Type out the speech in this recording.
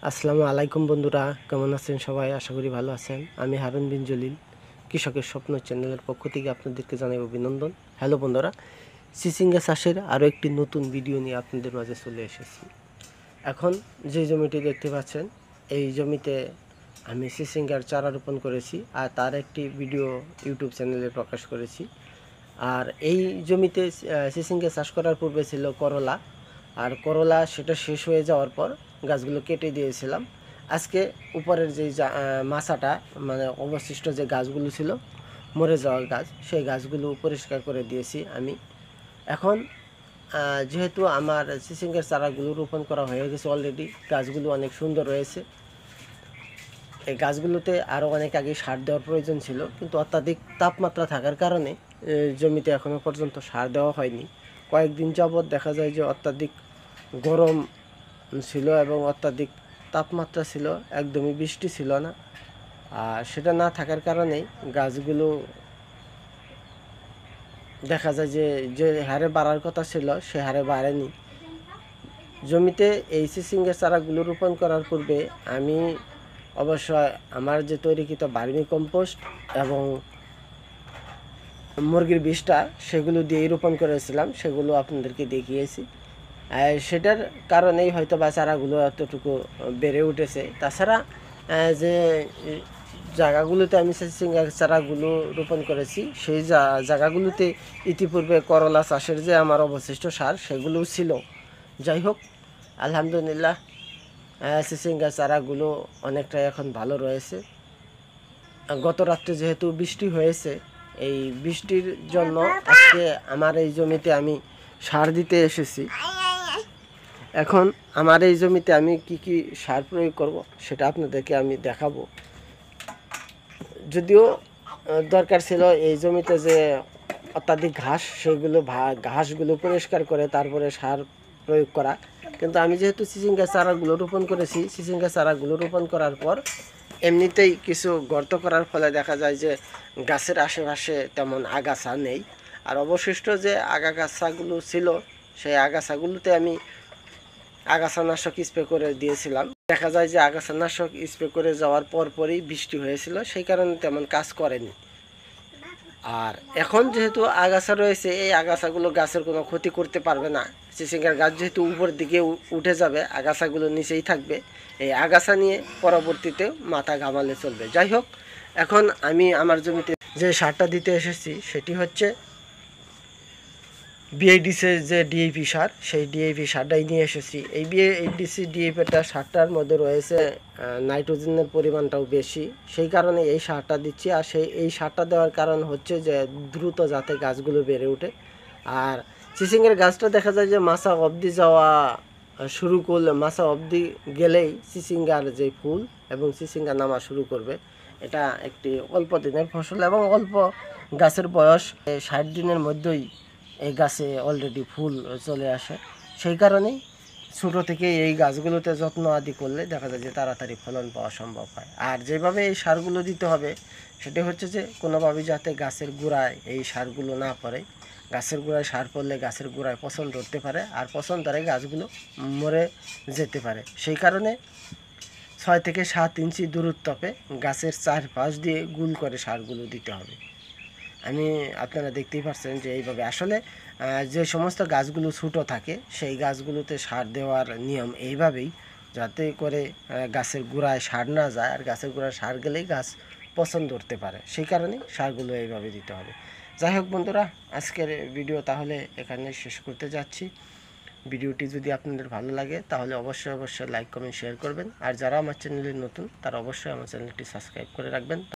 আসসালামু আলাইকুম বন্ধুরা, কেমন আছেন সবাই? আশা করি ভালো আছেন। আমি হারুন বিন জলিল কৃষকের স্বপ্ন চ্যানেলের পক্ষ থেকে আপনাদেরকে জানাই অভিনন্দন। হ্যালো বন্ধুরা, চিচিঙ্গা চাষের আরও একটি নতুন ভিডিও নিয়ে আপনাদের মাঝে চলে এসেছি। এখন যে জমিটি দেখতে পাচ্ছেন, এই জমিতে আমি চিচিঙ্গার চারা রোপণ করেছি আর তার একটি ভিডিও ইউটিউব চ্যানেলে প্রকাশ করেছি। আর এই জমিতে চিচিঙ্গা চাষ করার পূর্বে ছিল করলা, আর করলা সেটা শেষ হয়ে যাওয়ার পর গাছগুলো কেটে দিয়েছিলাম। আজকে উপরের যে মাচাটা মানে অবশিষ্ট যে গাছগুলো ছিল, মরে যাওয়া গাছ, সেই গাছগুলো পরিষ্কার করে দিয়েছি আমি। এখন যেহেতু আমার চিচিঙ্গার চারাগুলো রোপণ করা হয়ে গেছে অলরেডি, গাছগুলো অনেক সুন্দর রয়েছে। এই গাছগুলোতে আরও অনেক আগে সার দেওয়ার প্রয়োজন ছিল, কিন্তু অত্যাধিক তাপমাত্রা থাকার কারণে জমিতে এখনও পর্যন্ত সার দেওয়া হয়নি। কয়েকদিন যাবৎ দেখা যায় যে অত্যাধিক গরম ছিল এবং অত্যাধিক তাপমাত্রা ছিল, একদমই বৃষ্টি ছিল না। আর সেটা না থাকার কারণেই গাছগুলো দেখা যায় যে যে হারে বাড়ার কথা ছিল সে হারে বাড়েনি। জমিতে এই চিচিঙ্গা চারাগুলো রোপণ করার পূর্বে আমি অবশ্যই আমার যে তৈরিকৃত ভার্মি কম্পোস্ট এবং মুরগির বিষটা সেগুলো দিয়েই রোপণ করেছিলাম, সেগুলো আপনাদেরকে দেখিয়েছি। সেটার কারণেই হয়তো বা চারাগুলো এতটুকু বেড়ে উঠেছে। তাছাড়া যে জায়গাগুলোতে আমি চিচিঙ্গা চারাগুলো রোপণ করেছি, সেই জায়গাগুলোতে ইতিপূর্বে করলা চাষের যে আমার অবশিষ্ট সার সেগুলোও ছিল। যাই হোক, আলহামদুলিল্লাহ চিচিঙ্গা চারাগুলো অনেকটাই এখন ভালো রয়েছে। গত রাত্রে যেহেতু বৃষ্টি হয়েছে, এই বৃষ্টির জন্য আজকে আমার এই জমিতে আমি সার দিতে এসেছি। এখন আমার এই জমিতে আমি কি কি সার প্রয়োগ করব সেটা আপনাদেরকে আমি দেখাবো। যদিও দরকার ছিল এই জমিতে যে অত্যাধিক ঘাস, সেগুলো ঘাসগুলো পরিষ্কার করে তারপরে সার প্রয়োগ করা, কিন্তু আমি যেহেতু চিচিঙ্গা চারাগুলো রোপণ করেছি, চিচিঙ্গা চারাগুলো রোপণ করার পর এমনিতেই কিছু গর্ত করার ফলে দেখা যায় যে গাছের আশেপাশে তেমন আগাছা নেই। আর অবশিষ্ট যে আগাছাগুলো ছিল, সেই আগাছাগুলোতে আমি আগাছানাশক স্প্রে করে দিয়েছিলাম। দেখা যায় যে আগাছানাশক স্প্রে করে যাওয়ার পরপরই বৃষ্টি হয়েছিল, সেই কারণে তেমন কাজ করেনি। আর এখন যেহেতু আগাছা রয়েছে, এই আগাছাগুলো গাছের কোনো ক্ষতি করতে পারবে না। চিচিঙ্গার গাছ যেহেতু উপরের দিকে উঠে যাবে, আগাছাগুলো নিচেই থাকবে। এই আগাছা নিয়ে পরবর্তীতে মাথা ঘামালে চলবে। যাই হোক, এখন আমি আমার জমিতে যে সারটা দিতে এসেছি সেটি হচ্ছে বিআইডিসির যে ডিএপি সার, সেই ডিএপি সারটাই নিয়ে এসেছি। এই বিআইডিসি ডিএপিটা সারটার মধ্যে রয়েছে নাইট্রোজেনের পরিমাণটাও বেশি, সেই কারণে এই সারটা দিচ্ছি। আর এই সারটা দেওয়ার কারণ হচ্ছে যে দ্রুত যাতে গাছগুলো বেড়ে ওঠে। আর চিচিঙ্গার গাছটা দেখা যায় যে মাছা অবধি যাওয়া শুরু করলে, মাছা অবধি গেলেই চিচিঙ্গার যে ফুল এবং চিচিঙ্গা নামা শুরু করবে। এটা একটি অল্প দিনের ফসল এবং অল্প গাছের বয়স 60 দিনের মধ্যেই এই গাছে অলরেডি ফুল চলে আসে। সেই কারণেই ছোটো থেকে এই গাছগুলোতে যত্ন আদি করলে দেখা যায় যে তাড়াতাড়ি ফলন পাওয়া সম্ভব হয়। আর যেভাবে এই সারগুলো দিতে হবে সেটা হচ্ছে যে কোনোভাবেই যাতে গাছের গোড়ায় এই সারগুলো না পড়ে। গাছের গোড়ায় সার পড়লে গাছের গোড়ায় পচন ধরতে পারে, আর পচন ধরে গাছগুলো মরে যেতে পারে। সেই কারণে 6 থেকে 7 ইঞ্চি দূরত্বে গাছের চারপাশ দিয়ে গুল করে সারগুলো দিতে হবে। আপনারা দেখতেই পাচ্ছেন যে এইভাবে আসলে যে সমস্ত গাছগুলো ছোটো থাকে সেই গাছগুলোতে সার দেওয়ার নিয়ম এইভাবেই, যাতে করে গাছের গোড়ায় সার না যায়। আর গাছের গোড়ায় সার গেলেই গাছ পচন ধরতে পারে, সেই কারণে সারগুলো এইভাবে দিতে হবে। যাই হোক বন্ধুরা, আজকের ভিডিও তাহলে এখানে শেষ করতে যাচ্ছি। ভিডিওটি যদি আপনাদের ভালো লাগে তাহলে অবশ্যই লাইক কমেন্ট শেয়ার করবেন। আর যারা আমার চ্যানেলে নতুন তারা অবশ্যই আমার চ্যানেলটি সাবস্ক্রাইব করে রাখবেন।